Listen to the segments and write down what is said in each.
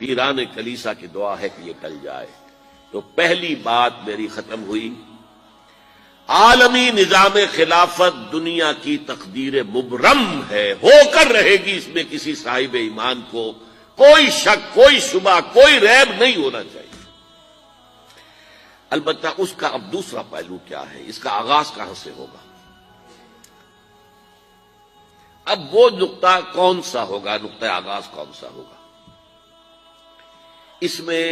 پیران کلیسا کی دعا ہے کہ یہ ٹل جائے۔ تو پہلی بات میری ختم ہوئی، عالمی نظام خلافت دنیا کی تقدیر مبرم ہے، ہو کر رہے گی، اس میں کسی صاحب ایمان کو کوئی شک، کوئی شبہ، کوئی ریب نہیں ہونا چاہیے۔ البتہ اس کا اب دوسرا پہلو کیا ہے، اس کا آغاز کہاں سے ہوگا؟ اب وہ نقطہ کون سا ہوگا، نقطہ آغاز کون سا ہوگا؟ اس میں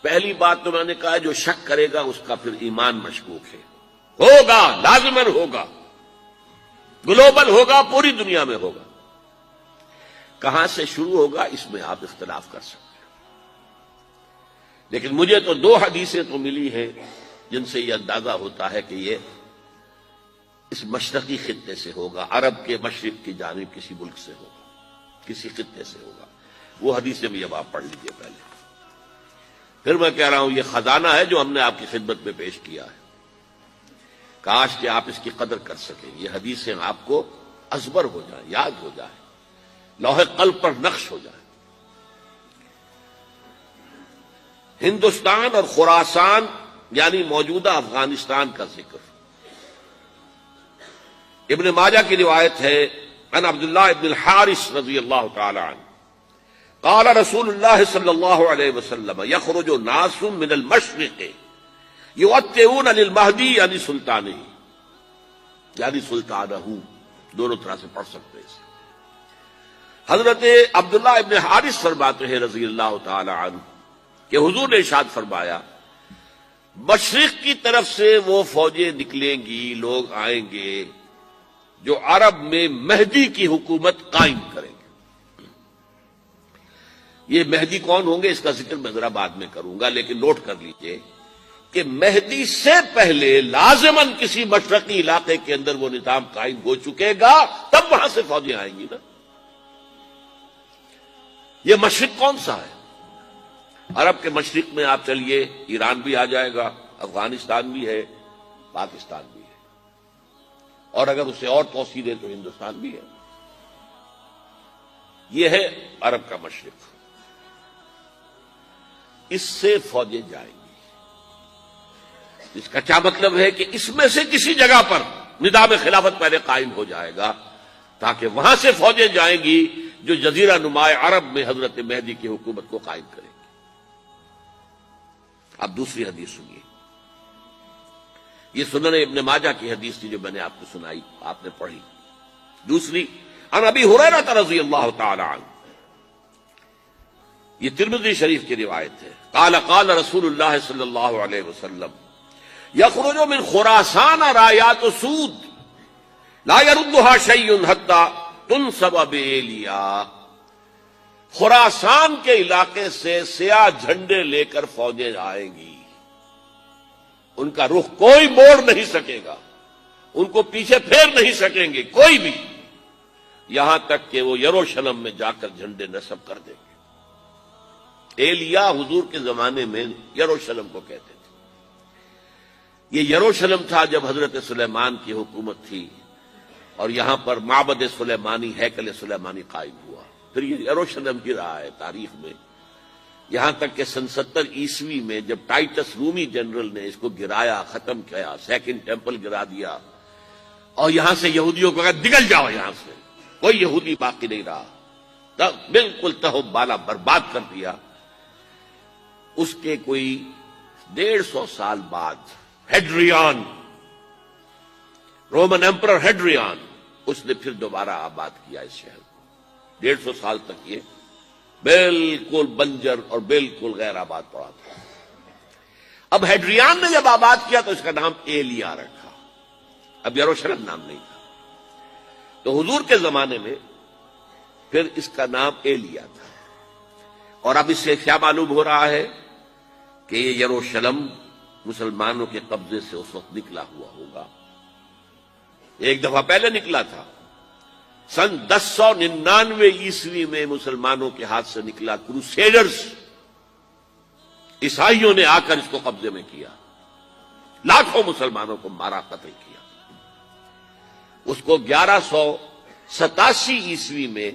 پہلی بات تو میں نے کہا جو شک کرے گا اس کا پھر ایمان مشکوک ہے، ہوگا، لازماً ہوگا، گلوبل ہوگا، پوری دنیا میں ہوگا۔ کہاں سے شروع ہوگا اس میں آپ اختلاف کر سکتے ہیں، لیکن مجھے تو دو حدیثیں تو ملی ہیں جن سے یہ اندازہ ہوتا ہے کہ یہ اس مشرقی خطے سے ہوگا، عرب کے مشرق کی جانب کسی ملک سے ہوگا، کسی خطے سے ہوگا۔ وہ حدیثیں بھی اب آپ پڑھ لیجئے پہلے، پھر میں کہہ رہا ہوں یہ خزانہ ہے جو ہم نے آپ کی خدمت میں پیش کیا ہے، کاش کہ آپ اس کی قدر کر سکیں، یہ حدیثیں آپ کو ازبر ہو جائیں، یاد ہو جائیں، لوح قلب پر نقش ہو جائیں۔ ہندوستان اور خراسان یعنی موجودہ افغانستان کا ذکر ابن ماجہ کی روایت ہے، عن عبداللہ ابن الحارث رضی اللہ تعالی عنہ قال رسول اللہ صلی اللہ علیہ وسلم یخرج ناس من المشرق یؤتئون للمہدی یعنی سلطانہ، یعنی سلطانہ، دونوں طرح سے پڑھ سکتے ہیں۔ حضرت عبداللہ ابن حارث فرماتے ہیں رضی اللہ تعالی عنہ کہ حضور نے ارشاد فرمایا مشرق کی طرف سے وہ فوجیں نکلیں گی، لوگ آئیں گے جو عرب میں مہدی کی حکومت قائم کریں گے۔ یہ مہدی کون ہوں گے اس کا ذکر میں ذرا بعد میں کروں گا، لیکن نوٹ کر لیجئے کہ مہدی سے پہلے لازماً کسی مشرقی علاقے کے اندر وہ نظام قائم ہو چکے گا، تب وہاں سے فوجیں آئیں گی نا۔ یہ مشرق کون سا ہے؟ عرب کے مشرق میں آپ چلیے، ایران بھی آ جائے گا، افغانستان بھی ہے، پاکستان بھی ہے، اور اگر اسے اور توسیع دیں تو ہندوستان بھی ہے۔ یہ ہے عرب کا مشرق، اس سے فوجیں جائیں گی۔ اس کا کیا مطلب ہے کہ اس میں سے کسی جگہ پر نظام خلافت پہلے قائم ہو جائے گا تاکہ وہاں سے فوجیں جائیں گی جو جزیرہ نما عرب میں حضرت مہدی کی حکومت کو قائم کریں گی۔ اب دوسری حدیث سنیے، یہ سنن ابن ماجہ کی حدیث تھی جو میں نے آپ کو سنائی، آپ نے پڑھی۔ دوسری عن ابی ہریرہ رضی اللہ تعالی عنہ، یہ ترمذی شریف کی روایت ہے، قال قال رسول اللہ صلی اللہ علیہ وسلم یخرج من خراسان رایات سود لا يردها شیء حتی تنصب بإیلیا، خراسان کے علاقے سے سیاہ جھنڈے لے کر فوجیں آئیں گی، ان کا رخ کوئی موڑ نہیں سکے گا، ان کو پیچھے پھیر نہیں سکیں گے کوئی بھی، یہاں تک کہ وہ یروشلم میں جا کر جھنڈے نصب کر دیں گے۔ ایلیا حضور کے زمانے میں یروشلم کو کہتے تھے۔ یہ یروشلم تھا جب حضرت سلیمان کی حکومت تھی اور یہاں پر معبد سلیمانی، ہیکل سلیمانی قائم ہوا، پھر یہ یروشلم ہی رہا ہے تاریخ میں، یہاں تک کہ سن 70 عیسوی میں جب ٹائٹس رومی جنرل نے اس کو گرایا، ختم کیا، سیکنڈ ٹیمپل گرا دیا اور یہاں سے یہودیوں کو کہا نکل جاؤ، یہاں سے کوئی یہودی باقی نہیں رہا، بالکل تہو بالا برباد کر دیا۔ اس کے کوئی 150 سال بعد ہیڈریان، رومن ایمپرر ہیڈریان، اس نے پھر دوبارہ آباد کیا اس شہر کو۔ 150 سال تک یہ بالکل بنجر اور بالکل غیر آباد پڑا تھا۔ اب ہیڈریان نے جب آباد کیا تو اس کا نام ایلیا رکھا، اب یروشلم نام نہیں تھا۔ تو حضور کے زمانے میں پھر اس کا نام ایلیا تھا، اور اب اس سے کیا معلوم ہو رہا ہے کہ یہ یروشلم مسلمانوں کے قبضے سے اس وقت نکلا ہوا ہوگا، ایک دفعہ پہلے نکلا تھا، سن 1099 عیسوی میں مسلمانوں کے ہاتھ سے نکلا، کروسیڈرز، عیسائیوں نے آ کر اس کو قبضے میں کیا، لاکھوں مسلمانوں کو مارا، قتل کیا۔ اس کو 1187 عیسوی میں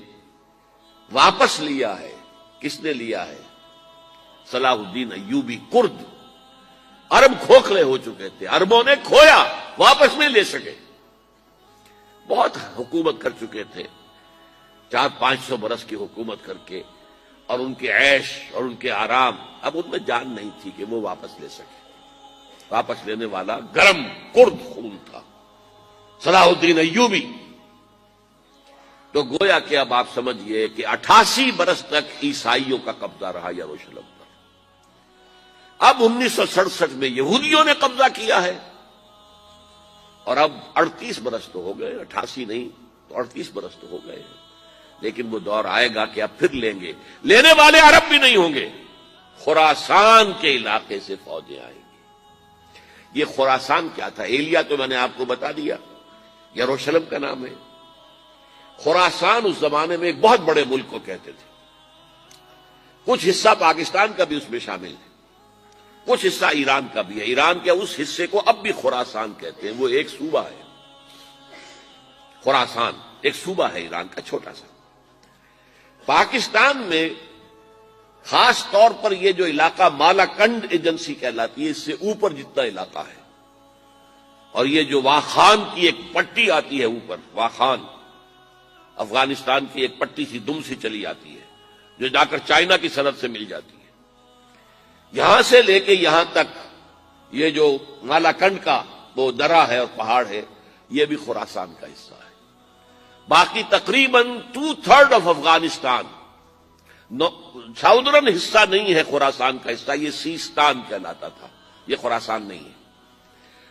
واپس لیا ہے کس نے لیا ہے؟ صلاح الدین ایوبی کرد. عرب کھوکھلے ہو چکے تھے، عربوں نے کھویا، واپس نہیں لے سکے. بہت حکومت کر چکے تھے، 400-500 برس کی حکومت کر کے، اور ان کے عیش اور ان کے آرام، اب ان میں جان نہیں تھی کہ وہ واپس لے سکے. واپس لینے والا گرم کرد خون تھا، صلاح الدین ایوبی. تو گویا کہ اب آپ سمجھئے کہ 88 برس تک عیسائیوں کا قبضہ رہا یروشلم پر. اب 1967 میں یہودیوں نے قبضہ کیا ہے، اور اب 38 برس تو ہو گئے، 88 نہیں تو 38 برس تو ہو گئے. لیکن وہ دور آئے گا کہ اب پھر لیں گے. لینے والے عرب بھی نہیں ہوں گے، خراسان کے علاقے سے فوجیں آئیں گی. یہ خراسان کیا تھا؟ ایلیا تو میں نے آپ کو بتا دیا، یروشلم کا نام ہے. خراسان اس زمانے میں ایک بہت بڑے ملک کو کہتے تھے. کچھ حصہ پاکستان کا بھی اس میں شامل ہے، کچھ حصہ ایران کا بھی ہے. ایران کے اس حصے کو اب بھی خراسان کہتے ہیں، وہ ایک صوبہ ہے. خراسان ایک صوبہ ہے ایران کا، چھوٹا سا. پاکستان میں خاص طور پر یہ جو علاقہ مالاکنڈ ایجنسی کہلاتی ہے، اس سے اوپر جتنا علاقہ ہے، اور یہ جو واخان کی ایک پٹی آتی ہے اوپر، واخان افغانستان کی ایک پٹی سی دم سی چلی آتی ہے جو جا کر چائنا کی سرحد سے مل جاتی ہے. یہاں سے لے کے یہاں تک یہ جو مالاکنڈ کا وہ درہ ہے اور پہاڑ ہے، یہ بھی خراسان کا حصہ ہے. باقی تقریباً 2/3 آف افغانستان ساؤدرن حصہ نہیں ہے خراسان کا حصہ، یہ سیستان کہلاتا تھا، یہ خراسان نہیں ہے.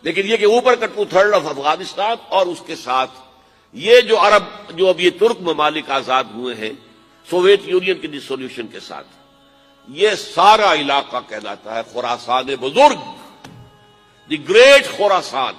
لیکن یہ کہ اوپر کا 2/3 آف افغانستان، اور اس کے ساتھ یہ جو عرب جو اب یہ ترک ممالک آزاد ہوئے ہیں سوویت یونین کی ڈسولوشن کے ساتھ، یہ سارا علاقہ کہلاتا ہے خراسان بزرگ، دی گریٹ خراسان.